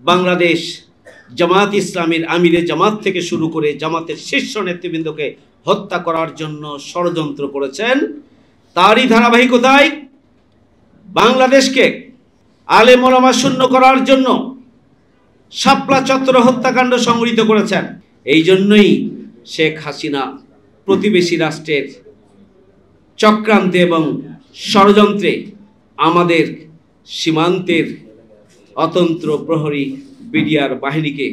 বাংলাদেশ জামাত ইসলামীর আমিরে জামাত থেকে শুরু করে জামাতের শীর্ষ নেতৃবৃন্দকে হত্যা করার জন্য ষড়যন্ত্র করেছেন। তারই ধারাবাহিকতায় বাংলাদেশকে আলেম ওলামা শূন্য করার জন্য শাপলা চত্বর হত্যাকাণ্ড সংঘটিত করেছেন। এই জন্যই শেখ হাসিনা প্রতিবেশী রাষ্ট্রের চক্রান্তে এবং ষড়যন্ত্রে আমাদের সীমান্তের অতন্ত্র প্রহরী বিডিআর বাহিনীকে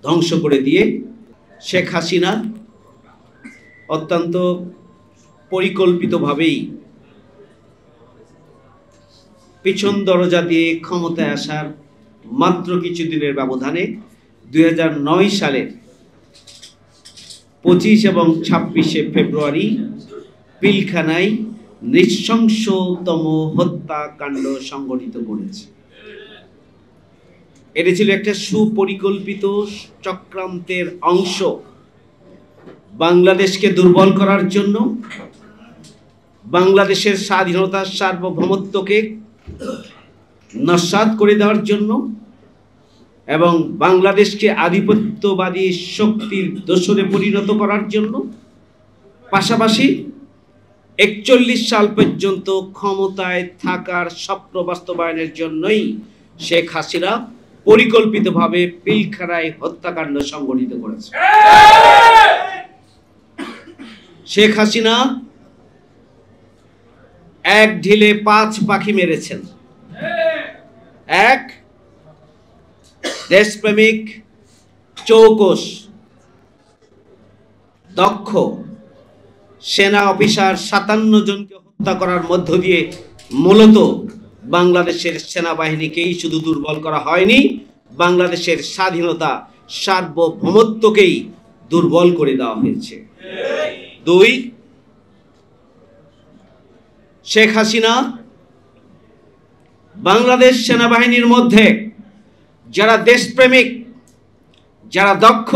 ধ্বংস করে দিয়ে শেখ হাসিনা অত্যন্ত পরিকল্পিতভাবেই পিছন দরজা দিয়ে ক্ষমতায় আসার মাত্র কিছুদিনের ব্যবধানে 2009 সালের 25 এবং 26শে ফেব্রুয়ারি পিলখানায় নৃশংসতম হত্যাকাণ্ড সংঘটিত করেছে। এটি ছিল একটা সুপরিকল্পিত চক্রান্তের অংশ, বাংলাদেশকে দুর্বল করার জন্য, বাংলাদেশের স্বাধীনতার সার্বভৌমত্বকে নস্যাৎ করে দেওয়ার জন্য এবং বাংলাদেশকে আধিপত্যবাদী শক্তির দোসরে পরিণত করার জন্য, পাশাপাশি 41 সাল পর্যন্ত ক্ষমতায় থাকার স্বপ্ন বাস্তবায়নের জন্যই শেখ হাসিনা পরিকল্পিতভাবে পিলখানায় হত্যাকাণ্ড সংঘটিত করেছে। শেখ হাসিনা এক ঢিলে 5 পাখি মেরেছেন। এক, দেশপ্রেমিক, চৌকস, দক্ষ সেনা অফিসার 57 জনকে হত্যা করার মধ্য দিয়ে মূলত বাংলাদেশের সেনাবাহিনীকেই শুধু দুর্বল করা হয়নি, বাংলাদেশের স্বাধীনতা সার্বভৌমত্বকেই দুর্বল করে দেওয়া হয়েছে। 2, শেখ হাসিনা বাংলাদেশ সেনাবাহিনীর মধ্যে যারা দেশপ্রেমিক, যারা দক্ষ,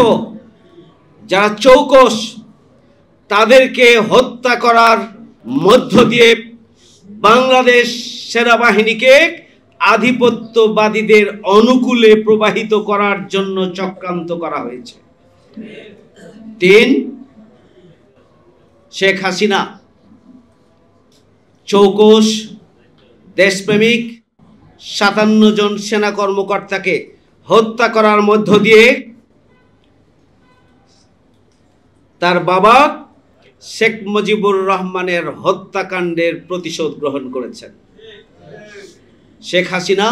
যারা চৌকস, তাদেরকে হত্যা করার মধ্য দিয়ে বাংলাদেশ সেনাবাহিনীকে আধিপত্যবাদীদের অনুকূলে প্রবাহিত করার জন্য চক্রান্ত করা হয়েছে। 3, শেখ হাসিনা চৌকস, দেশপ্রেমিক 57 জন সেনা কর্মকর্তাকে হত্যা করার মধ্য দিয়ে তার বাবা শেখ মুজিবুর রহমানের হত্যাকাণ্ডের প্রতিশোধ গ্রহণ করেছেন। শেখ হাসিনা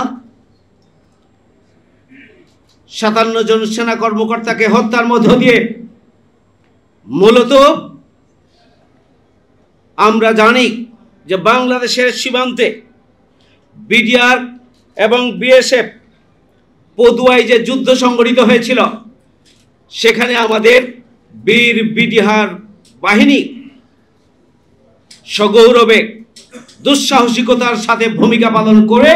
57 জন সেনা কর্মকর্তাকে হত্যার মধ্য দিয়ে মূলত আমরা জানি যে বাংলাদেশের সীমান্তে বিডিআর এবং বিএসএফ পদুয়ায় যে যুদ্ধ সংঘটিত হয়েছিল, সেখানে আমাদের বীর বিডিআর বাহিনী সগৌরবে দুঃসাহসিকতার সাথে ভূমিকা পালন করে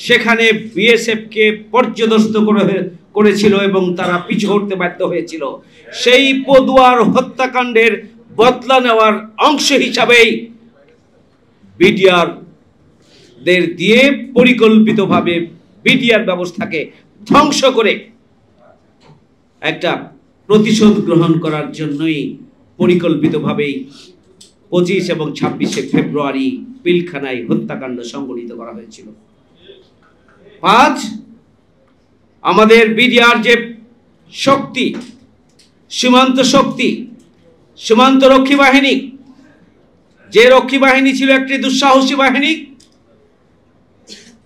সেখানে বিএসএফকে পর্যদস্ত করেছিল এবং তারা পিছু হটতে বাধ্য হয়েছিল। সেই পদুয়ার হত্যাকাণ্ডের বদলা নেওয়ার অংশ হিসাবেই বিডিআর দের দিয়ে পরিকল্পিতভাবে বিডিআর ব্যবস্থাকে ধ্বংস করে একটা প্রতিশোধ গ্রহণ করার জন্যই পরিকল্পিতভাবেই 25 এবং 26শে ফেব্রুয়ারি পিলখানায় হত্যাকাণ্ড সংঘটিত করা হয়েছিল। 5, আমাদের বিডিআর যে শক্তি, সীমান্ত শক্তি, সীমান্ত রক্ষী বাহিনী, যে রক্ষী বাহিনী ছিল একটি দুঃসাহসী বাহিনী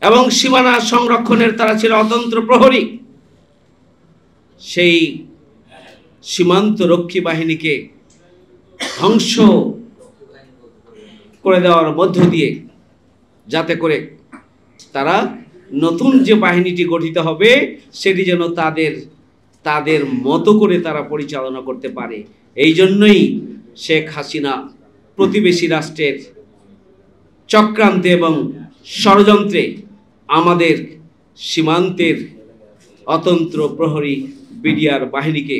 এবং সীমানা সংরক্ষণের তারা ছিল অতন্ত্র প্রহরী, সেই সীমান্ত রক্ষী বাহিনীকে ধ্বংস করে দেওয়ার মধ্য দিয়ে যাতে করে তারা নতুন যে বাহিনীটি গঠিত হবে সেটি যেন তাদের মতো করে তারা পরিচালনা করতে পারে। এই জন্যই শেখ হাসিনা প্রতিবেশী রাষ্ট্রের চক্রান্তে এবং ষড়যন্ত্রে আমাদের সীমান্তের অতন্ত্র প্রহরী বিডিআর বাহিনীকে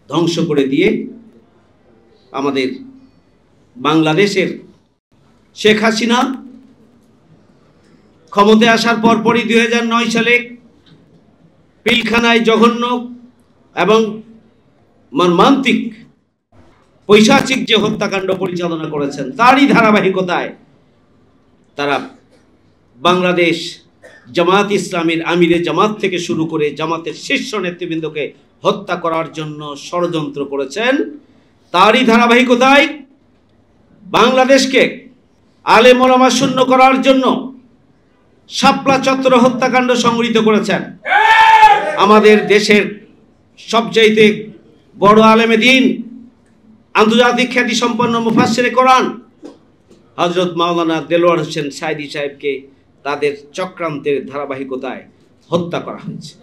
ধ্বংস করে দিয়ে আমাদের বাংলাদেশের শেখ হাসিনা ক্ষমতায় আসার পরপরই 2009 সালে পিলখানায় জঘন্য এবং মর্মান্তিক পৈশাচিক যে হত্যাকাণ্ড পরিচালনা করেছেন, তারই ধারাবাহিকতায় তারা বাংলাদেশ জামাত ইসলামীর আমিরে জামাত থেকে শুরু করে জামাতের শীর্ষ নেতৃবৃন্দকে হত্যা করার জন্য ষড়যন্ত্র করেছেন। তারই ধারাবাহিকতায় বাংলাদেশকে আলেম ওলামা শূন্য করার জন্য শাপলা চত্বর হত্যাকাণ্ড সংঘটিত করেছেন। আমাদের দেশের সবচাইতে বড় আলেমে দ্বীন, আন্তর্জাতিক খ্যাতি সম্পন্ন মুফাসসিরে কোরআন হযরত মাওলানা দেলোয়ার হোসেন সাঈদী সাহেবকে তাদের চক্রান্তের ধারাবাহিকতায় হত্যা করা হয়েছে।